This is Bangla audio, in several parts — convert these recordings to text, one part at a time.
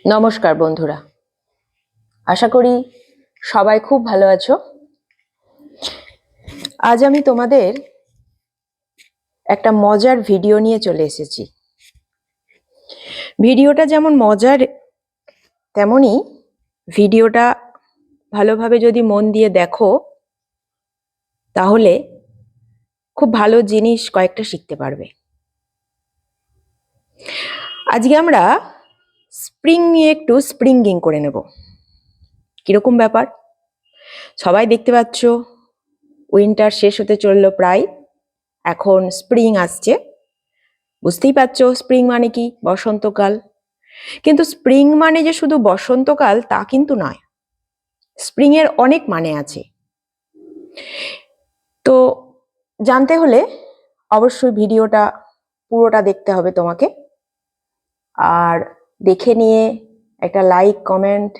নমস্কার বন্ধুরা, আশা করি সবাই খুব ভালো আছো। আজ আমি তোমাদের একটা মজার ভিডিও নিয়ে চলে এসেছি। ভিডিওটা যেমন মজার তেমনি ভিডিওটা ভালোভাবে যদি মন দিয়ে দেখো তাহলে খুব ভালো জিনিস কয়েকটা শিখতে পারবে। আজকে আমরা স্প্রিং নিয়ে একটু স্প্রিঙ্গিং করে নেব। কিরকম ব্যাপার? সবাই দেখতে পাচ্ছ উইন্টার শেষ হতে চললো প্রায়, এখন স্প্রিং আসছে। বুঝতেই পারছো স্প্রিং মানে কি, বসন্তকাল। কিন্তু স্প্রিং মানে যে শুধু বসন্তকাল তা কিন্তু নয়, স্প্রিং এর অনেক মানে আছে। তো জানতে হলে অবশ্যই ভিডিওটা পুরোটা দেখতে হবে তোমাকে, আর দেখে নিয়ে একটা লাইক কমেন্ট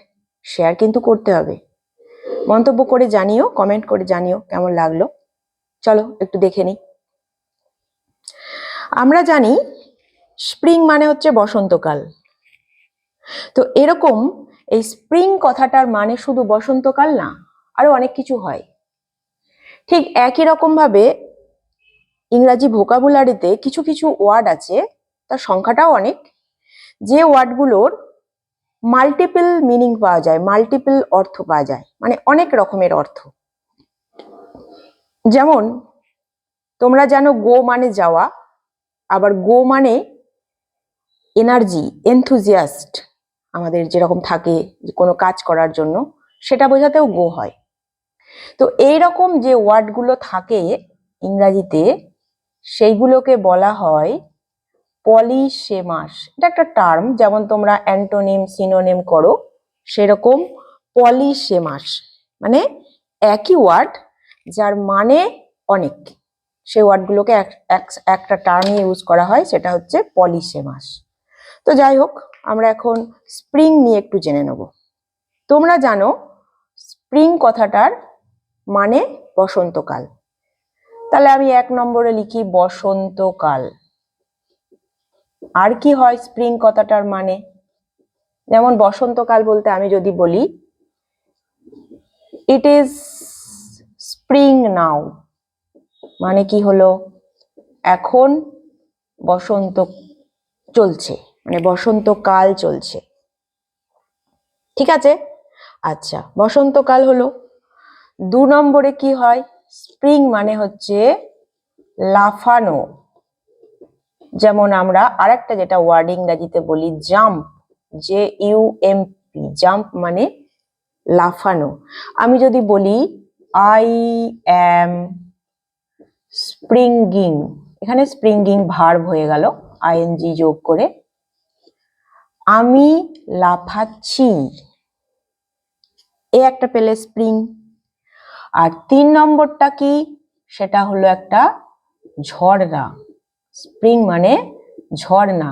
শেয়ার কিন্তু করতে হবে। মন্তব্য করে জানিও, কমেন্ট করে জানিও কেমন লাগলো। চলো একটু দেখে নিই। আমরা জানি স্প্রিং মানে হচ্ছে বসন্তকাল। তো এরকম এই স্প্রিং কথাটার মানে শুধু বসন্তকাল না, আরো অনেক কিছু হয়। ঠিক একই রকম ভাবে ইংরাজি ভোকাবুলারিতে কিছু কিছু ওয়ার্ড আছে, তার সংখ্যাটাও অনেক, যে ওয়ার্ডগুলোর মাল্টিপল মিনিং পাওয়া যায়, মাল্টিপল অর্থ পাওয়া যায়, মানে অনেক রকমের অর্থ। যেমন তোমরা জানো গো মানে যাওয়া, আবার গো মানে এনার্জি, এনথুজিয়াস্ট আমাদের যেরকম থাকে কোনো কাজ করার জন্য, সেটা বোঝাতেও গো হয়। তো এইরকম যে ওয়ার্ডগুলো থাকে ইংরাজিতে, সেইগুলোকে বলা হয় পলিসেমাস। এটা একটা টার্ম, যেমন তোমরা অ্যান্টোনিম সিনোনিম করো, সেরকম পলিসেমাস মানে একই ওয়ার্ড যার মানে অনেক, সেই ওয়ার্ডগুলোকে একটা টার্মে ইউজ করা হয়, সেটা হচ্ছে পলিসেমাস। তো যাই হোক, আমরা এখন স্প্রিং নিয়ে একটু জেনে নেব। তোমরা জানো স্প্রিং কথাটার মানে বসন্তকাল, তাহলে আমি 1 নম্বরে লিখি বসন্তকাল। আর কি হয় স্প্রিং কথাটার মানে? যেমন বসন্তকাল বলতে আমি যদি বলি ইট ইজ স্প্রিং নাও, মানে কি হলো, এখন বসন্ত চলছে, মানে বসন্তকাল চলছে। ঠিক আছে, আচ্ছা, বসন্তকাল হলো। 2 নম্বরে কি হয়? স্প্রিং মানে হচ্ছে লাফানো। যেমন আমরা আরেকটা যেটা ওয়ার্ড ইংরাজিতে বলি জাম্প, JUMP, জাম্প মানে লাফানো। আমি যদি বলি আই অ্যাম স্প্রিঙ্গিং, এখানে স্প্রিঙ্গিং ভার্ব হয়ে গেল ING যোগ করে, আমি লাফাচ্ছি, এ একটা পেলে স্প্রিং। আর 3 নম্বরটা কি? সেটা হলো একটা ঝর্ণা। স্প্রিং মানে ঝর্ণা,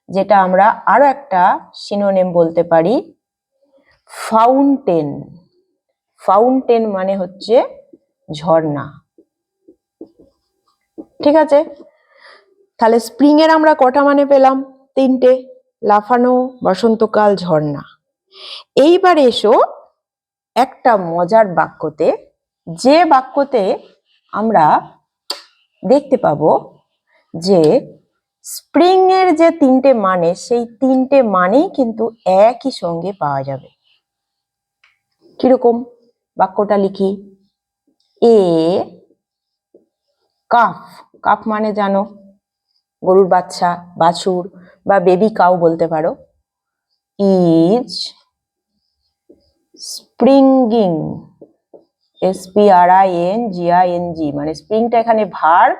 যেটা আমরা আরো একটা সিনোনিম বলতে পারি ফাউন্টেন। ফাউন্টেন মানে হচ্ছে ঝর্ণা। ঠিক আছে, তাহলে স্প্রিং এর আমরা কটা মানে পেলাম? 3টে, লাফানো, বসন্তকাল, ঝর্ণা। এইবার এসো একটা মজার বাক্যতে, যে বাক্যতে আমরা দেখতে পাবো যে স্প্রিং এর যে 3টে মানে, সেই 3টে মানেই কিন্তু একই সঙ্গে পাওয়া যাবে। কিরকম? বাক্যটা লিখি, এ কাফ, কাফ মানে জানো গরুর বাচ্চা, বাছুর বা বেবি কাউ বলতে পারো, ইজ স্প্রিঙ্গিং, SPRINGING, মানে স্প্রিংটা এখানে ভার্ব,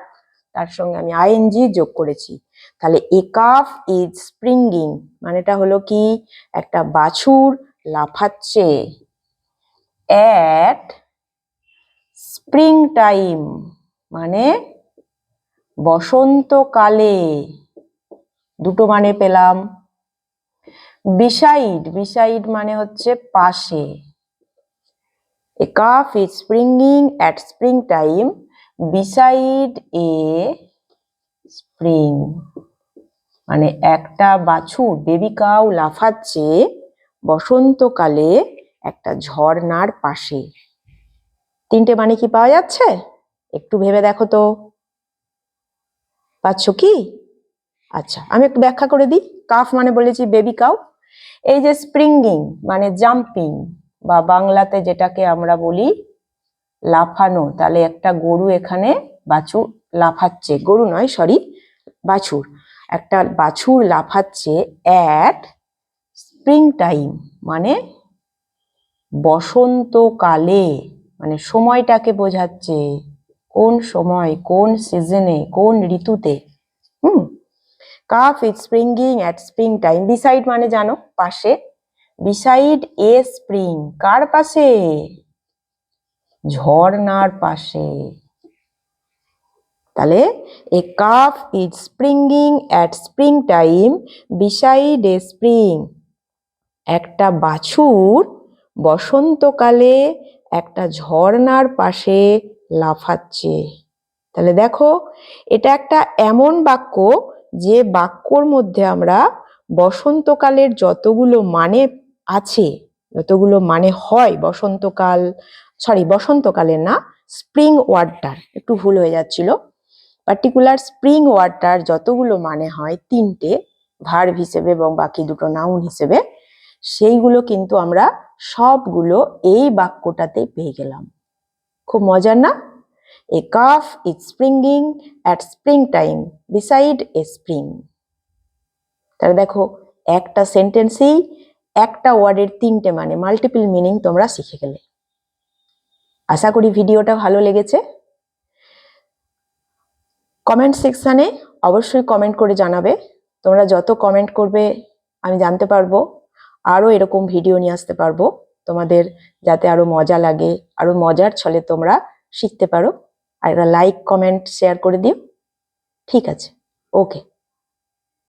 তার সঙ্গে আমি ING যোগ করেছি। তাহলে এ কাফ ইজ স্প্রিঙ্গিং মানেটা হলো কি, একটা বাছুর লাফাচ্ছে অ্যাট স্প্রিং টাইম, মানে বসন্তকালে। 2টো মানে পেলাম। বিসাইড, বিসাইড মানে হচ্ছে পাশে। A calf is springing at springtime beside a spring, মানে একটা বাছুর বেবি কাউ লাফাচ্ছে বসন্তকালে একটা ঝর্ণার পাশে। তিনটে মানে কি পাওয়া যাচ্ছে? একটু ভেবে দেখো তো, পাচ্ছ কি? আচ্ছা, আমি একটু ব্যাখ্যা করে দিই। কাফ মানে বলেছি বেবি কাউ। এই যে স্প্রিঙ্গিং মানে জাম্পিং, বা বাংলাতে যেটাকে আমরা বলি লাফানো, তাহলে একটা গরু এখানে বাছুর লাফাচ্ছে, গরু নয় সরি বাছুর, একটা বাছুর লাফাচ্ছে অ্যাট স্প্রিং টাইম মানে বসন্তকালে, মানে সময়টাকে বোঝাচ্ছে, কোন সময়, কোন সিজনে, কোন ঋতুতে। Cough is springing at spring time. Beside মানে জানো পাশে, বিসাইড এ স্প্রিং, কার পাশে? ঝর্ণার পাশে। তাহলে a calf is springing at spring time beside a spring, একটা বাছুর বসন্তকালে একটা ঝর্ণার পাশে লাফাচ্ছে। তাহলে দেখো, এটা একটা এমন বাক্য যে বাক্যর মধ্যে আমরা বসন্তকালের যতগুলো মানে আছে, যতগুলো মানে হয় বসন্তকালের না, স্প্রিং ওয়ার্ডটার একটু ভুল হয়ে যাচ্ছিল, পার্টিকুলার স্প্রিং ওয়ার্ডটার যতগুলো মানে হয়, তিনটে ভার্ব হিসেবে এবং বাকি দুটো নাউন হিসেবে, সেইগুলো কিন্তু আমরা সবগুলো এই বাক্যটাতে পেয়ে গেলাম। খুব মজার না? A calf is springing at springtime beside a spring. তাহলে দেখো, একটা সেন্টেন্সেই একটা ওয়ার্ডের তিনটে মানে, মাল্টিপল মিনিং তোমরা শিখে গেলে। আশা করি ভিডিওটা ভালো লেগেছে। কমেন্ট সেকশনে অবশ্যই কমেন্ট করে জানাবে। তোমরা যত কমেন্ট করবে আমি জানতে পারবো, আরো এরকম ভিডিও নিয়ে আসতে পারবো তোমাদের, যাতে আরো মজা লাগে, আরো মজার ছলে তোমরা শিখতে পারো। আর একটা লাইক কমেন্ট শেয়ার করে দিও। ঠিক আছে, ওকে।